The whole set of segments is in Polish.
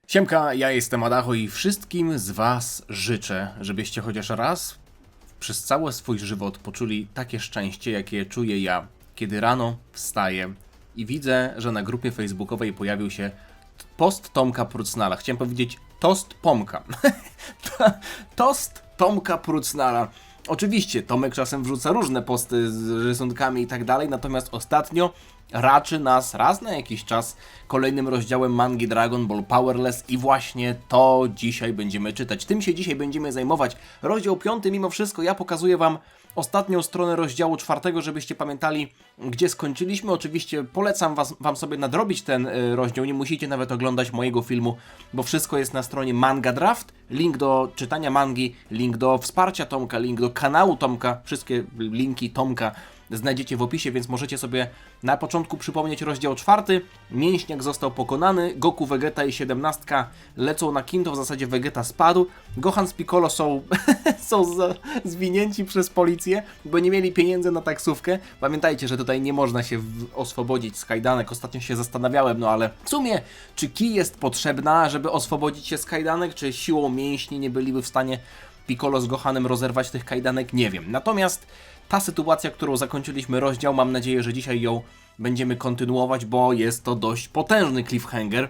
Siemka, ja jestem Adacho i wszystkim z was życzę, żebyście chociaż raz przez cały swój żywot poczuli takie szczęście, jakie czuję ja, kiedy rano wstaję i widzę, że na grupie facebookowej pojawił się post Tomka Prucnala. Chciałem powiedzieć tost Pomka. Tost Tomka Prucnala. Oczywiście, Tomek czasem wrzuca różne posty z rysunkami i tak dalej, natomiast ostatnio raczy nas raz na jakiś czas kolejnym rozdziałem mangi Dragon Ball Powerless i właśnie to dzisiaj będziemy czytać. Tym się dzisiaj będziemy zajmować. Rozdział 5, mimo wszystko ja pokazuję wam ostatnią stronę rozdziału 4, żebyście pamiętali, gdzie skończyliśmy. Oczywiście polecam wam sobie nadrobić ten rozdział, nie musicie nawet oglądać mojego filmu, bo wszystko jest na stronie Manga Draft. Link do czytania mangi, link do wsparcia Tomka, link do kanału Tomka, wszystkie linki Tomka znajdziecie w opisie, więc możecie sobie na początku przypomnieć rozdział 4. Mięśniak został pokonany, Goku, Vegeta i 17 lecą na Kinto, w zasadzie Vegeta spadł, Gohan z Piccolo są, zwinięci przez policję, bo nie mieli pieniędzy na taksówkę. Pamiętajcie, że tutaj nie można się oswobodzić z kajdanek, ostatnio się zastanawiałem, no ale w sumie, czy kij jest potrzebna, żeby oswobodzić się z kajdanek, czy siłą mięśni nie byliby w stanie Piccolo z Gohanem rozerwać tych kajdanek, nie wiem. Natomiast ta sytuacja, którą zakończyliśmy rozdział, mam nadzieję, że dzisiaj ją będziemy kontynuować, bo jest to dość potężny cliffhanger.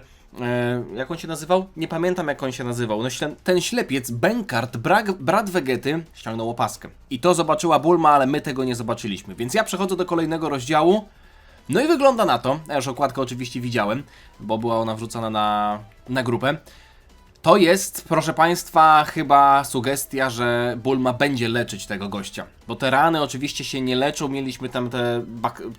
Jak on się nazywał? Nie pamiętam, jak on się nazywał. No, ten ślepiec, Benkart, brat Vegety, ściągnął opaskę. I to zobaczyła Bulma, ale my tego nie zobaczyliśmy. Więc ja przechodzę do kolejnego rozdziału. No i wygląda na to, ja już okładkę oczywiście widziałem, bo była ona wrzucona na grupę. To jest, proszę Państwa, chyba sugestia, że Bulma będzie leczyć tego gościa. Bo te rany oczywiście się nie leczą, mieliśmy tam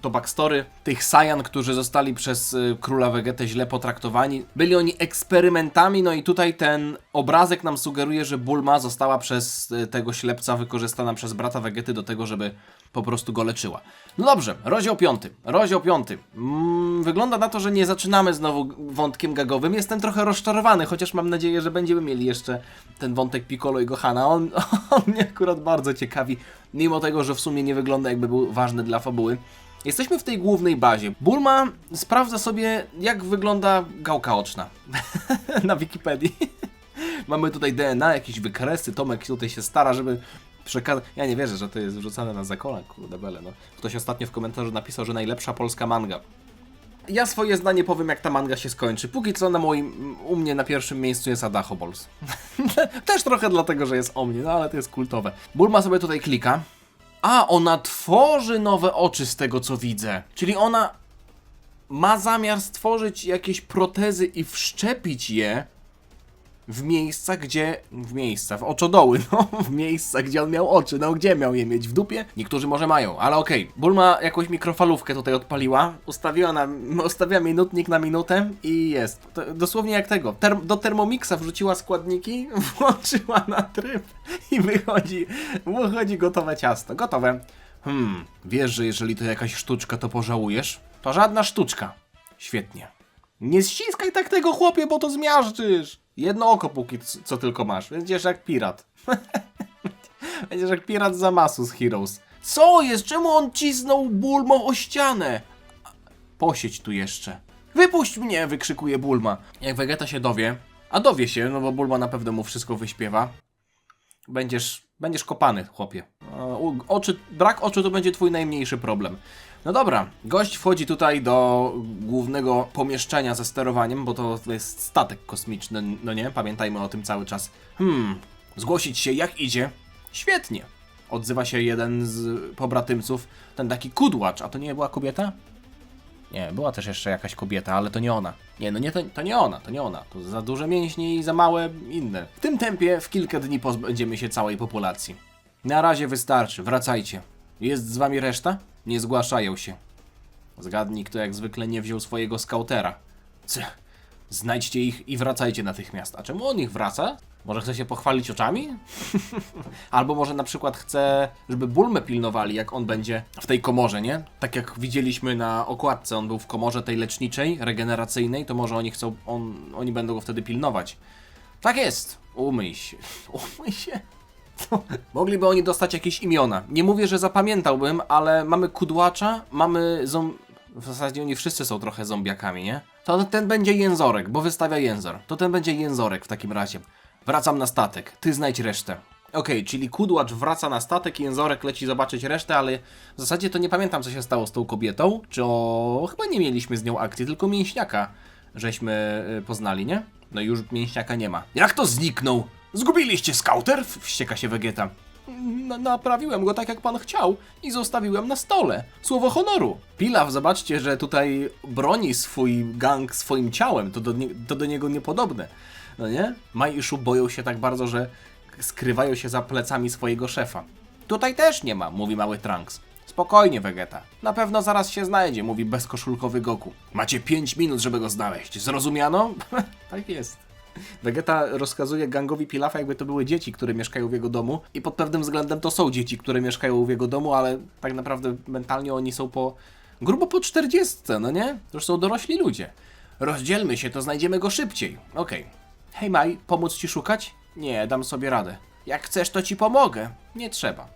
to backstory tych Saiyan, którzy zostali przez króla Vegetę źle potraktowani. Byli oni eksperymentami, no i tutaj ten obrazek nam sugeruje, że Bulma została przez tego ślepca wykorzystana przez brata Vegety do tego, żeby po prostu go leczyła. No dobrze, rozdział 5. Wygląda na to, że nie zaczynamy znowu wątkiem gagowym. Jestem trochę rozczarowany, chociaż mam nadzieję, że będziemy mieli jeszcze ten wątek Piccolo i Gohana. On mnie akurat bardzo ciekawi, mimo tego, że w sumie nie wygląda, jakby był ważny dla fabuły. Jesteśmy w tej głównej bazie. Bulma sprawdza sobie, jak wygląda gałka oczna na Wikipedii. Mamy tutaj DNA, jakieś wykresy, Tomek tutaj się stara, żeby przekazać. Ja nie wierzę, że to jest wrzucane na zakona, kurde bele, no. Ktoś ostatnio w komentarzu napisał, że najlepsza polska manga. Ja swoje zdanie powiem, jak ta manga się skończy. Póki co u mnie na pierwszym miejscu jest Adacho Balls. Też trochę dlatego, że jest o mnie, no ale to jest kultowe. Bulma sobie tutaj klika. A, ona tworzy nowe oczy z tego, co widzę. Czyli ona ma zamiar stworzyć jakieś protezy i wszczepić je w miejsca, w oczodoły, no, w miejsca, gdzie on miał oczy, no, gdzie miał je mieć, w dupie? Niektórzy może mają, ale okej. Bulma jakąś mikrofalówkę tutaj odpaliła, ustawiła minutnik na minutę i jest. To dosłownie jak tego, do Thermomixa wrzuciła składniki, włączyła na tryb i wychodzi gotowe ciasto, gotowe. Wiesz, że jeżeli to jakaś sztuczka, to pożałujesz? To żadna sztuczka. Świetnie. Nie ściskaj tak tego, chłopie, bo to zmiażdżysz. Jedno oko póki co tylko masz. Będziesz jak pirat. Będziesz jak pirat z Zamasu z Heroes. Co jest? Czemu on cisnął Bulmą o ścianę? Posiedź tu jeszcze. Wypuść mnie! Wykrzykuje Bulma. Jak Vegeta się dowie, a dowie się, no bo Bulma na pewno mu wszystko wyśpiewa, będziesz kopany, chłopie. Brak oczu to będzie twój najmniejszy problem. No dobra, gość wchodzi tutaj do głównego pomieszczenia ze sterowaniem, bo to jest statek kosmiczny, no nie? Pamiętajmy o tym cały czas. Zgłosić się, jak idzie? Świetnie. Odzywa się jeden z pobratymców, ten taki kudłacz, a to nie była kobieta? Nie, była też jeszcze jakaś kobieta, ale to nie ona. Nie, no nie, to nie ona. To za duże mięśnie i za małe inne. W tym tempie w kilka dni pozbędziemy się całej populacji. Na razie wystarczy, wracajcie. Jest z wami reszta? Nie zgłaszają się. Zgadnij, kto jak zwykle nie wziął swojego skautera. Znajdźcie ich i wracajcie natychmiast. A czemu on ich wraca? Może chce się pochwalić oczami? Albo może na przykład chce, żeby Bulmę pilnowali, jak on będzie w tej komorze, nie? Tak jak widzieliśmy na okładce, on był w komorze tej leczniczej, regeneracyjnej, to może oni będą go wtedy pilnować. Tak jest! Umyj się. Umyj się. Mogliby oni dostać jakieś imiona. Nie mówię, że zapamiętałbym, ale mamy kudłacza, mamy w zasadzie oni wszyscy są trochę zombiakami, nie? To ten będzie Jęzorek, bo wystawia Jęzor. To ten będzie Jęzorek w takim razie. Wracam na statek, ty znajdź resztę. Okej, czyli Kudłacz wraca na statek i Jęzorek leci zobaczyć resztę, ale w zasadzie to nie pamiętam, co się stało z tą kobietą. Chyba nie mieliśmy z nią akcji, tylko mięśniaka żeśmy poznali, nie? No i już mięśniaka nie ma. Jak to zniknął? Zgubiliście skauter? Wścieka się Vegeta. Naprawiłem go tak, jak pan chciał i zostawiłem na stole. Słowo honoru. Pilaf, zobaczcie, że tutaj broni swój gang swoim ciałem. To do niego niepodobne. No nie? Mai i Shu boją się tak bardzo, że skrywają się za plecami swojego szefa. Tutaj też nie ma, mówi mały Trunks. Spokojnie, Vegeta. Na pewno zaraz się znajdzie, mówi bezkoszulkowy Goku. Macie 5 minut, żeby go znaleźć. Zrozumiano? Tak jest. Vegeta rozkazuje gangowi Pilafa, jakby to były dzieci, które mieszkają w jego domu. I pod pewnym względem to są dzieci, które mieszkają w jego domu, ale tak naprawdę mentalnie oni są grubo po 40, no nie? To już są dorośli ludzie. Rozdzielmy się, to znajdziemy go szybciej. Okej. Hej Mai, pomóc ci szukać? Nie, dam sobie radę. Jak chcesz, to ci pomogę. Nie trzeba.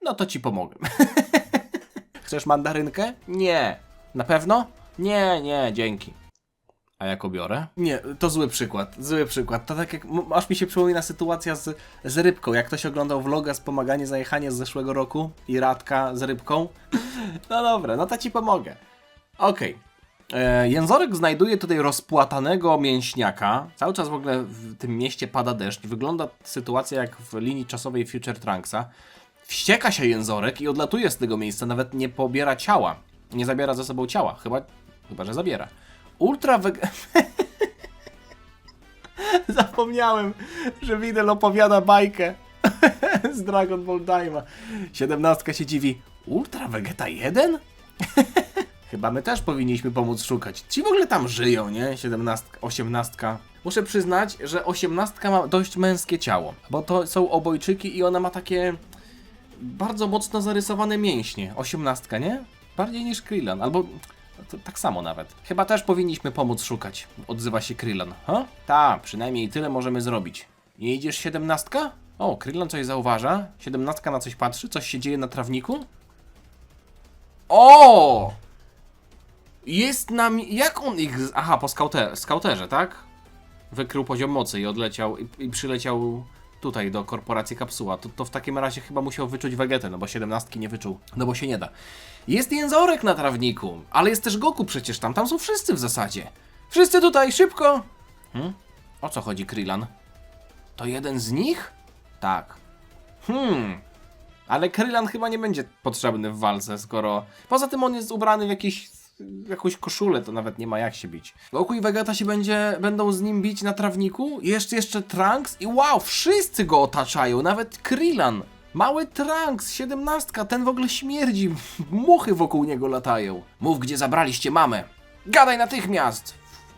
No to ci pomogę. Chcesz mandarynkę? Nie. Na pewno? Nie, dzięki. A jak biorę? Nie, to zły przykład. To tak jak, aż mi się przypomina sytuacja z rybką. Jak ktoś oglądał vloga z pomaganie za jechanie z zeszłego roku i Radka z rybką. No dobra, no to ci pomogę. Okej. Jęzorek znajduje tutaj rozpłatanego mięśniaka. Cały czas w ogóle w tym mieście pada deszcz. Wygląda sytuacja jak w linii czasowej Future Trunksa. Wścieka się Jęzorek i odlatuje z tego miejsca. Nawet nie pobiera ciała. Nie zabiera ze sobą ciała. Chyba że zabiera. Zapomniałem, że Videl opowiada bajkę z Dragon Ball Daima. 17 się dziwi. Ultra Vegeta 1? Chyba my też powinniśmy pomóc szukać. Ci w ogóle tam żyją, nie? 17, 18. Muszę przyznać, że 18 ma dość męskie ciało, bo to są obojczyki i ona ma takie bardzo mocno zarysowane mięśnie. 18, nie? Bardziej niż Krillin, albo tak samo nawet. Chyba też powinniśmy pomóc szukać, odzywa się Krillin. Ha? Ta, przynajmniej tyle możemy zrobić. Nie idziesz 17? O, Krillin coś zauważa. 17 na coś patrzy, coś się dzieje na trawniku. O! Jest nam... Jak on ich... Aha, po skauterze, tak? Wykrył poziom mocy i odleciał i przyleciał tutaj do korporacji Kapsuła. To w takim razie chyba musiał wyczuć Vegetę, no bo 17 nie wyczuł. No bo się nie da. Jest Jęzorek na trawniku, ale jest też Goku przecież tam. Tam są wszyscy w zasadzie. Wszyscy tutaj, szybko! O co chodzi, Krillin? To jeden z nich? Tak. Ale Krillin chyba nie będzie potrzebny w walce, skoro... Poza tym on jest ubrany w jakąś koszulę, to nawet nie ma jak się bić. Goku i Vegeta się będą z nim bić na trawniku. Jeszcze Trunks i wow, wszyscy go otaczają, nawet Krillin. Mały Trunks, 17, ten w ogóle śmierdzi. Muchy wokół niego latają. Mów, gdzie zabraliście mamę. Gadaj natychmiast.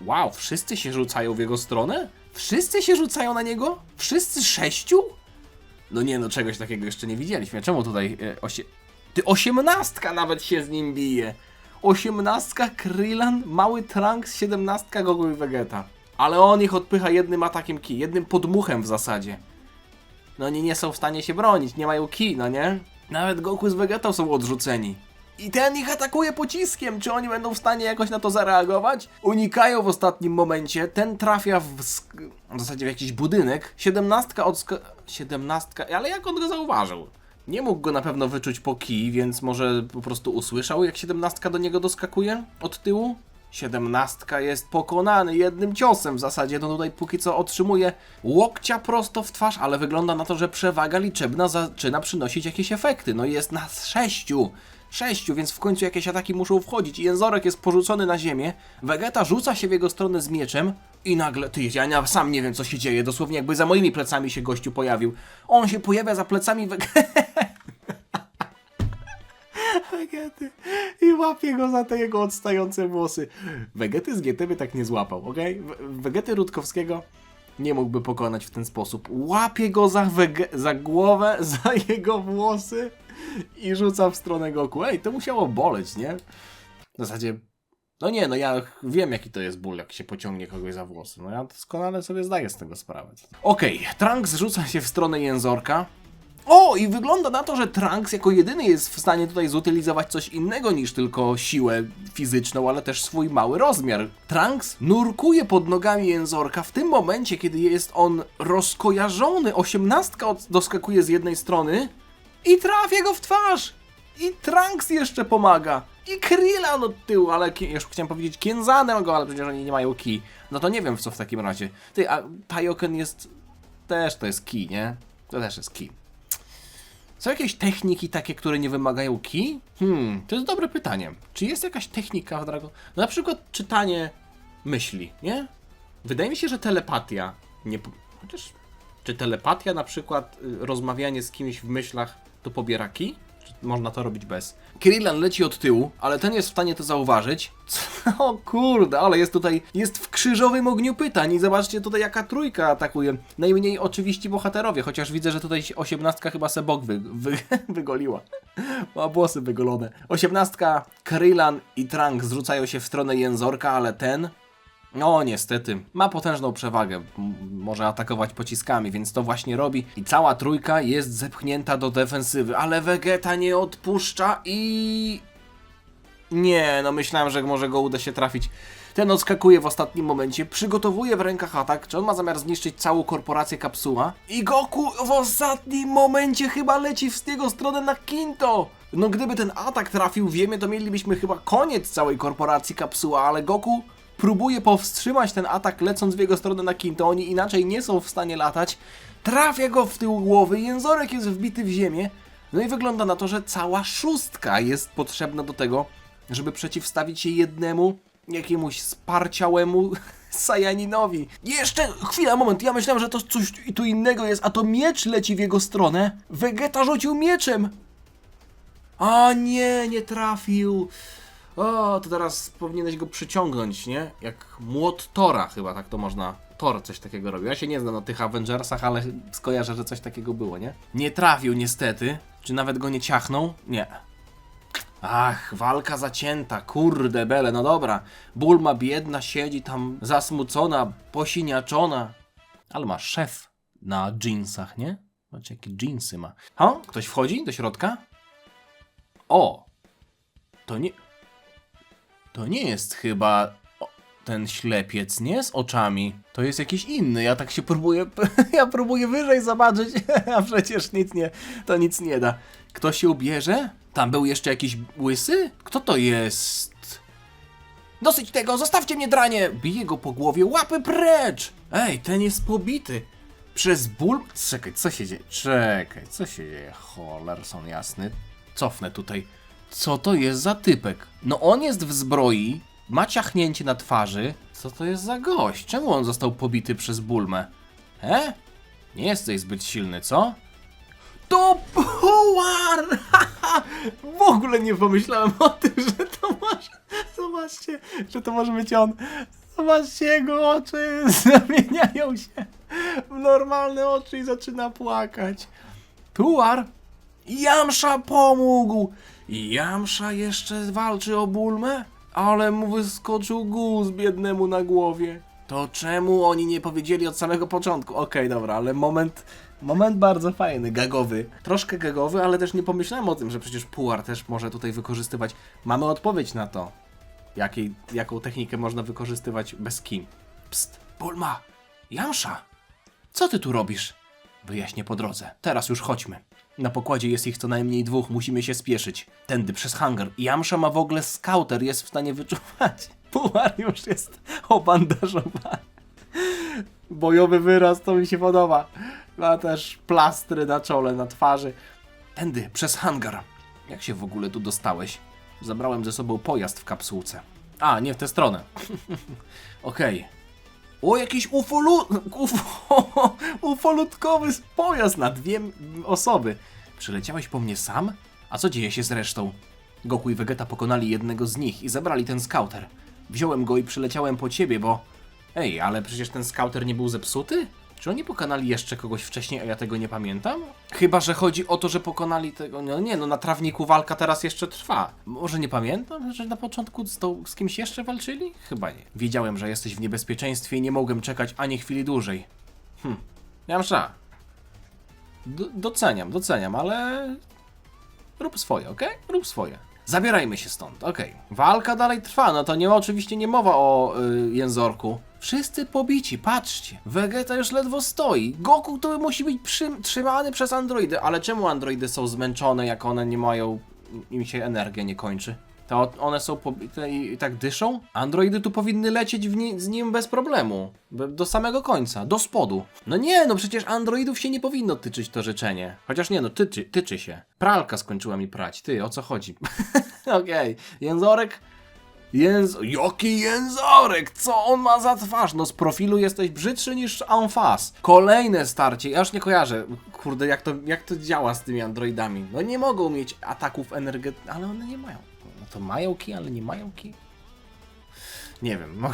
Wow, wszyscy się rzucają w jego stronę? Wszyscy się rzucają na niego? Wszyscy 6? No nie, no czegoś takiego jeszcze nie widzieliśmy. Czemu tutaj... Ty 18 nawet się z nim bije. 18 Krillin, mały Trunks, 17 Goku i Vegeta. Ale on ich odpycha jednym atakiem ki, jednym podmuchem w zasadzie. No oni nie są w stanie się bronić, nie mają ki, no nie? Nawet Goku z Vegetą są odrzuceni. I ten ich atakuje pociskiem, czy oni będą w stanie jakoś na to zareagować? Unikają w ostatnim momencie, ten trafia w zasadzie w jakiś budynek, 17, ale jak on go zauważył? Nie mógł go na pewno wyczuć po ki, więc może po prostu usłyszał, jak 17 do niego doskakuje od tyłu. 17 jest pokonany jednym ciosem w zasadzie, no tutaj póki co otrzymuje łokcia prosto w twarz, ale wygląda na to, że przewaga liczebna zaczyna przynosić jakieś efekty. No jest nas 6, więc w końcu jakieś ataki muszą wchodzić i Jęzorek jest porzucony na ziemię, Vegeta rzuca się w jego stronę z mieczem i nagle, ja sam nie wiem co się dzieje, dosłownie jakby za moimi plecami się gościu pojawił. On się pojawia za plecami Vegety i łapie go za te jego odstające włosy. Vegety z GT by tak nie złapał, okej? Vegety Rutkowskiego nie mógłby pokonać w ten sposób. Łapie go za głowę, za jego włosy i rzuca w stronę Goku. Ej, to musiało boleć, nie? W zasadzie, no nie, no ja wiem jaki to jest ból, jak się pociągnie kogoś za włosy. No ja doskonale sobie zdaję z tego sprawę. Okej, Trunks rzuca się w stronę Jęzorka O, i wygląda na to, że Trunks jako jedyny jest w stanie tutaj zutylizować coś innego niż tylko siłę fizyczną, ale też swój mały rozmiar. Trunks nurkuje pod nogami Jęzorka w tym momencie, kiedy jest on rozkojarzony. 18 doskakuje z jednej strony i trafia go w twarz. I Trunks jeszcze pomaga. I Krillan od tyłu, ale już chciałem powiedzieć Kienzanem go, ale przecież oni nie mają ki. No to nie wiem w co w takim razie. Ty, a Taioken jest... też to jest ki, nie? To też jest ki. Są jakieś techniki takie, które nie wymagają ki? To jest dobre pytanie. Czy jest jakaś technika w Dragon... No na przykład czytanie myśli, nie? Wydaje mi się, że telepatia nie... Chociaż... Czy telepatia na przykład, rozmawianie z kimś w myślach, to pobiera ki? Czy można to robić bez? Krillan leci od tyłu, ale ten jest w stanie to zauważyć. O kurde, ale jest w krzyżowym ogniu pytań i zobaczcie tutaj jaka trójka atakuje. Najmniej oczywiście bohaterowie, chociaż widzę, że tutaj 18 chyba se bok wygoliła. Ma włosy wygolone. 18, Krillan i Trunks zrzucają się w stronę Jęzorka, ale ten... No niestety, ma potężną przewagę, może atakować pociskami, więc to właśnie robi i cała trójka jest zepchnięta do defensywy, ale Vegeta nie odpuszcza i... Nie, no myślałem, że może go uda się trafić. Ten odskakuje w ostatnim momencie, przygotowuje w rękach atak, czy on ma zamiar zniszczyć całą korporację Kapsuła? I Goku w ostatnim momencie chyba leci w jego stronę na Kinto! No gdyby ten atak trafił w ziemię, to mielibyśmy chyba koniec całej korporacji Kapsuła, ale Goku... próbuje powstrzymać ten atak, lecąc w jego stronę na Kinto. Oni inaczej nie są w stanie latać. Trafia go w tył głowy, Jęzorek jest wbity w ziemię. No i wygląda na to, że cała szóstka jest potrzebna do tego, żeby przeciwstawić się jednemu, jakiemuś sparciałemu Saiyaninowi. Jeszcze chwila, moment, ja myślałem, że to coś tu innego jest, a to miecz leci w jego stronę. Vegeta rzucił mieczem. A nie, nie trafił. O, to teraz powinieneś go przyciągnąć, nie? Jak młot Tora chyba, tak to można... Thor coś takiego robił. Ja się nie znam na tych Avengersach, ale skojarzę, że coś takiego było, nie? Nie trafił niestety. Czy nawet go nie ciachnął? Nie. Ach, walka zacięta, kurde bele, no dobra. Bulma biedna siedzi tam zasmucona, posiniaczona. Ale ma szef na dżinsach, nie? Zobaczcie, jakie dżinsy ma. Ha? Ktoś wchodzi do środka? O! To nie jest chyba ten ślepiec, nie? Z oczami. To jest jakiś inny. Ja tak się próbuję... ja próbuję wyżej zobaczyć, a przecież to nic nie da. Kto się ubierze? Tam był jeszcze jakiś łysy? Kto to jest? Dosyć tego! Zostawcie mnie, dranie! Bije go po głowie. Łapy precz! Ej, ten jest pobity. Przez ból... Czekaj, co się dzieje? Czekaj, co się dzieje? Cholerson jasny. Cofnę tutaj. Co to jest za typek? No on jest w zbroi, ma ciachnięcie na twarzy. Co to jest za gość? Czemu on został pobity przez Bulmę? Nie jesteś zbyt silny, co? To Puar! W ogóle nie pomyślałem o tym, że to może... Zobaczcie, że to może być on. Zobaczcie, jego oczy zamieniają się w normalne oczy i zaczyna płakać. Puar! Yamcha pomógł! Yamcha jeszcze walczy o Bulmę? Ale mu wyskoczył guz biednemu na głowie. To czemu oni nie powiedzieli od samego początku? Okej, dobra, ale moment bardzo fajny, gagowy. Troszkę gagowy, ale też nie pomyślałem o tym, że przecież Puar też może tutaj wykorzystywać. Mamy odpowiedź na to. Jaką technikę można wykorzystywać bez ki. Psst, Bulma! Yamcha! Co ty tu robisz? Wyjaśnię po drodze. Teraz już chodźmy. Na pokładzie jest ich co najmniej 2, musimy się spieszyć. Tędy, przez hangar. Yamcha ma w ogóle skauter, jest w stanie wyczuwać. Puar już jest obandażowany. Bojowy wyraz, to mi się podoba. Ma też plastry na czole, na twarzy. Tędy, przez hangar. Jak się w ogóle tu dostałeś? Zabrałem ze sobą pojazd w kapsułce. A, nie w tę stronę. Okej. O, jakiś ufolutkowy pojazd na 2 osoby. Przyleciałeś po mnie sam? A co dzieje się z resztą? Goku i Vegeta pokonali jednego z nich i zabrali ten skauter. Wziąłem go i przyleciałem po ciebie, bo... Ej, ale przecież ten skauter nie był zepsuty? Czy oni pokonali jeszcze kogoś wcześniej, a ja tego nie pamiętam? Chyba że chodzi o to, że pokonali tego... No nie, no na trawniku walka teraz jeszcze trwa. Może nie pamiętam, że na początku z kimś jeszcze walczyli? Chyba nie. Wiedziałem, że jesteś w niebezpieczeństwie i nie mogłem czekać ani chwili dłużej. Yamcha. Doceniam, ale rób swoje, okej? Rób swoje. Zabierajmy się stąd, okej. Walka dalej trwa, no to oczywiście nie mowa o Jęzorku. Wszyscy pobici, patrzcie. Vegeta już ledwo stoi. Goku to musi być trzymany przez androidy, ale czemu androidy są zmęczone, jak one nie mają, im się energia nie kończy? To one są pobite i tak dyszą? Androidy tu powinny lecieć z nim bez problemu. Do samego końca, do spodu. No nie, no przecież androidów się nie powinno tyczyć to życzenie. Chociaż nie, no tyczy się. Pralka skończyła mi prać. Ty, o co chodzi? Okej. Jęzorek? Jaki Jęzorek? Co on ma za twarz? No z profilu jesteś brzydszy niż en face. Kolejne starcie. Ja już nie kojarzę. Kurde, jak to działa z tymi androidami? No nie mogą mieć ataków energetycznych, ale one nie mają. No to mają ki, ale nie mają ki. Nie wiem,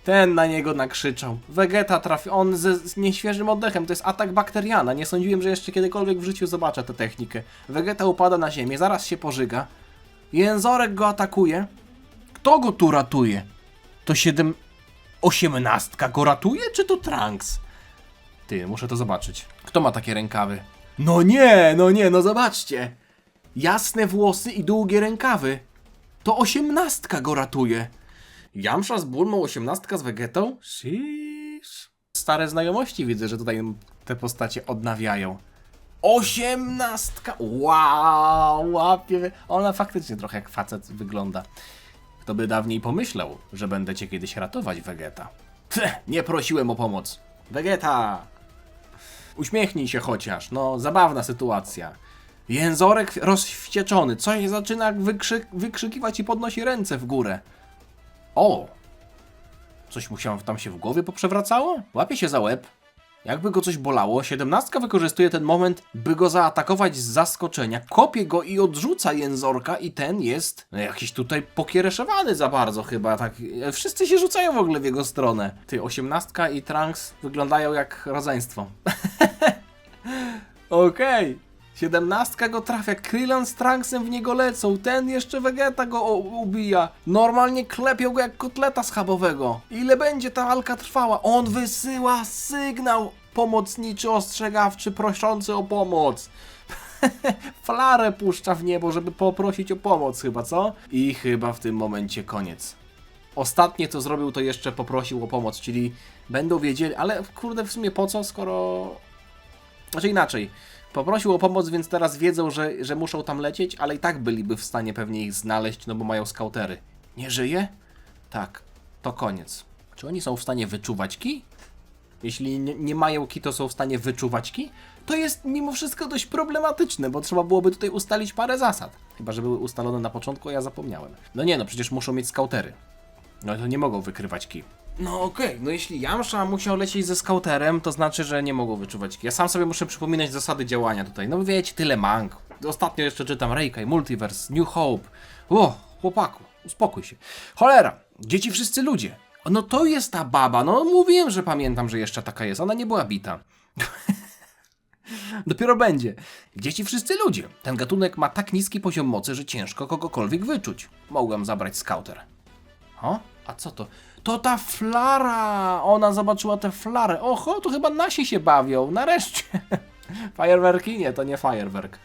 ten na niego nakrzyczał. Vegeta trafił, on z nieświeżym oddechem, to jest atak bakteriana. Nie sądziłem, że jeszcze kiedykolwiek w życiu zobaczę tę technikę. Vegeta upada na ziemię, zaraz się pożyga. Jęzorek go atakuje. Kto go tu ratuje? To 18 go ratuje, czy to Trunks? Ty, muszę to zobaczyć. Kto ma takie rękawy? No nie, no zobaczcie. Jasne włosy i długie rękawy. To 18 go ratuje. Jamsza z Bulmą, 18 z Vegetą? Sheesh. Stare znajomości widzę, że tutaj te postacie odnawiają. 18! Wow, łapie. Ona faktycznie trochę jak facet wygląda. Kto by dawniej pomyślał, że będę cię kiedyś ratować, Vegeta. Nie prosiłem o pomoc. Vegeta! Uśmiechnij się chociaż, no zabawna sytuacja. Jęzorek rozwścieczony, coś zaczyna wykrzykiwać i podnosi ręce w górę. O! Coś mu tam się w głowie poprzewracało? Łapie się za łeb. Jakby go coś bolało, 17 wykorzystuje ten moment, by go zaatakować z zaskoczenia. Kopie go i odrzuca Jęzorka i ten jest jakiś tutaj pokiereszowany za bardzo chyba. Tak. Wszyscy się rzucają w ogóle w jego stronę. Ty, 18 i Trunks wyglądają jak rodzeństwo. Okej. 17 go trafia, Krillin z Trunksem w niego lecą, ten jeszcze Vegeta go ubija. Normalnie klepią go jak kotleta schabowego. Ile będzie ta walka trwała? On wysyła sygnał pomocniczy, ostrzegawczy, proszący o pomoc. Flarę puszcza w niebo, żeby poprosić o pomoc chyba, co? I chyba w tym momencie koniec. Ostatnie co zrobił, to jeszcze poprosił o pomoc, czyli będą wiedzieli, ale kurde w sumie po co, skoro... Znaczy inaczej. Poprosił o pomoc, więc teraz wiedzą, że muszą tam lecieć, ale i tak byliby w stanie pewnie ich znaleźć, no bo mają skautery. Nie żyje? Tak, to koniec. Czy oni są w stanie wyczuwać ki? Jeśli nie mają ki, to są w stanie wyczuwać ki? To jest mimo wszystko dość problematyczne, bo trzeba byłoby tutaj ustalić parę zasad. Chyba, że były ustalone na początku, a ja zapomniałem. No nie no, przecież muszą mieć skautery. No to nie mogą wykrywać ki. No okej, no jeśli Yamcha musiał lecieć ze skauterem, to znaczy, że nie mogą wyczuwać ki. Ja sam sobie muszę przypominać zasady działania tutaj. No wiecie, tyle mang. Ostatnio jeszcze czytam Reikai, Multiverse, New Hope. O, chłopaku, uspokój się. Cholera, gdzie ci wszyscy ludzie? No to jest ta baba, no mówiłem, że pamiętam, że jeszcze taka jest, ona nie była bita. Dopiero będzie. Gdzie ci wszyscy ludzie? Ten gatunek ma tak niski poziom mocy, że ciężko kogokolwiek wyczuć. Mogłem zabrać skauter. O? A co to? To ta flara! Ona zobaczyła tę flarę. Oho, to chyba nasi się bawią. Nareszcie. Fajerwerki? Nie, to nie fajerwerk.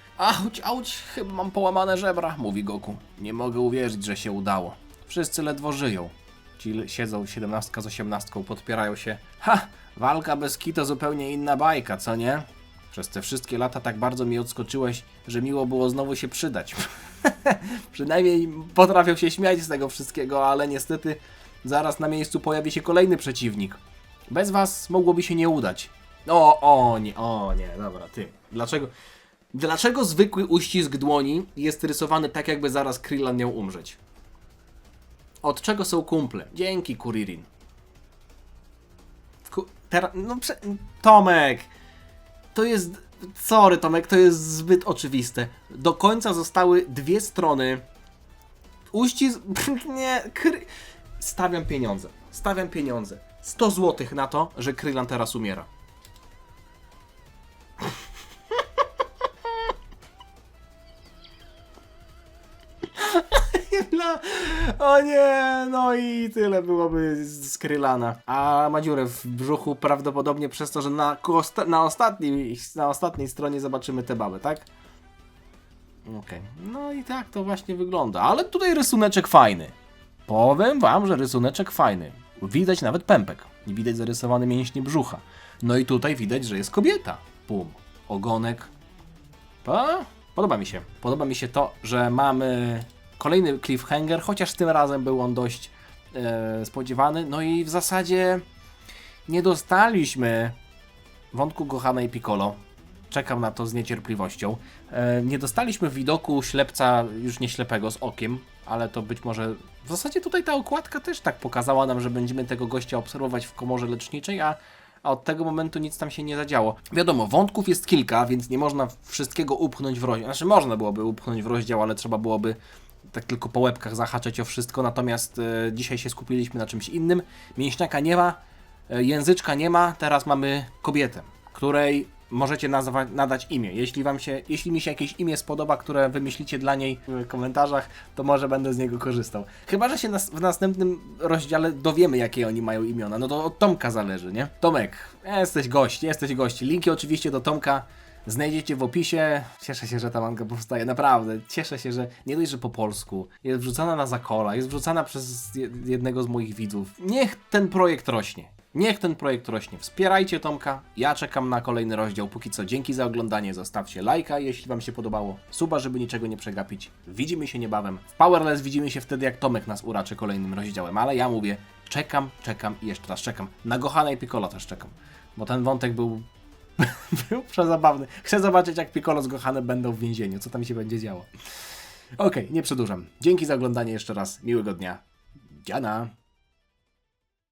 Auć, chyba mam połamane żebra, mówi Goku. Nie mogę uwierzyć, że się udało. Wszyscy ledwo żyją. Ci siedzą 17 z 18, podpierają się. Ha! Walka bez ki to zupełnie inna bajka, co nie? Przez te wszystkie lata tak bardzo mi odskoczyłeś, że miło było znowu się przydać. Przynajmniej potrafią się śmiać z tego wszystkiego, ale niestety zaraz na miejscu pojawi się kolejny przeciwnik. Bez was mogłoby się nie udać. O nie, dobra, ty. Dlaczego zwykły uścisk dłoni jest rysowany tak, jakby zaraz Krillin miał umrzeć? Od czego są kumple? Dzięki, Kuririn. Tomek! To jest... Sorry, Tomek, to jest zbyt oczywiste. Do końca zostały 2 strony. Uścisk... Nie... Stawiam pieniądze. 100 zł na to, że Krillin teraz umiera. O nie, no i tyle byłoby z Krylana. A ma dziurę w brzuchu prawdopodobnie przez to, że na ostatniej stronie zobaczymy tę babę, tak? Okej, no i tak to właśnie wygląda. Ale tutaj rysuneczek fajny. Powiem wam, że rysuneczek fajny. Widać nawet pępek. Nie widać zarysowane mięśnie brzucha. No i tutaj widać, że jest kobieta. Pum. Ogonek. Podoba mi się. Podoba mi się to, że mamy kolejny cliffhanger, chociaż tym razem był on dość spodziewany. No i w zasadzie nie dostaliśmy wątku Gohana i Piccolo. Czekam na to z niecierpliwością. Nie dostaliśmy widoku ślepca, już nie ślepego, z okiem, ale to być może... W zasadzie tutaj ta okładka też tak pokazała nam, że będziemy tego gościa obserwować w komorze leczniczej, a od tego momentu nic tam się nie zadziało. Wiadomo, wątków jest kilka, więc nie można wszystkiego upchnąć w rozdział. Znaczy można byłoby upchnąć w rozdział, ale trzeba byłoby tak tylko po łebkach zahaczać o wszystko, natomiast dzisiaj się skupiliśmy na czymś innym. Mięśniaka nie ma, języczka nie ma, teraz mamy kobietę, której możecie nadać imię. Jeśli mi się jakieś imię spodoba, które wymyślicie dla niej w komentarzach, to może będę z niego korzystał. Chyba że się w następnym rozdziale dowiemy, jakie oni mają imiona. No to od Tomka zależy, nie? Tomek, jesteś gość. Linki oczywiście do Tomka znajdziecie w opisie. Cieszę się, że ta manga powstaje, naprawdę. Cieszę się, że nie dość, że po polsku. Jest wrzucana na Zakola, jest wrzucana przez jednego z moich widzów. Niech ten projekt rośnie. Wspierajcie Tomka. Ja czekam na kolejny rozdział. Póki co, dzięki za oglądanie. Zostawcie lajka, jeśli wam się podobało. Suba, żeby niczego nie przegapić. Widzimy się niebawem. W Powerless widzimy się wtedy, jak Tomek nas uraczy kolejnym rozdziałem. Ale ja mówię, czekam i jeszcze raz czekam. Na Gohana i Piccolo też czekam. Bo ten wątek był przezabawny. Chcę zobaczyć, jak Piccolo z Gohanem będą w więzieniu. Co tam się będzie działo. Okej, nie przedłużam. Dzięki za oglądanie jeszcze raz. Miłego dnia. Dziana.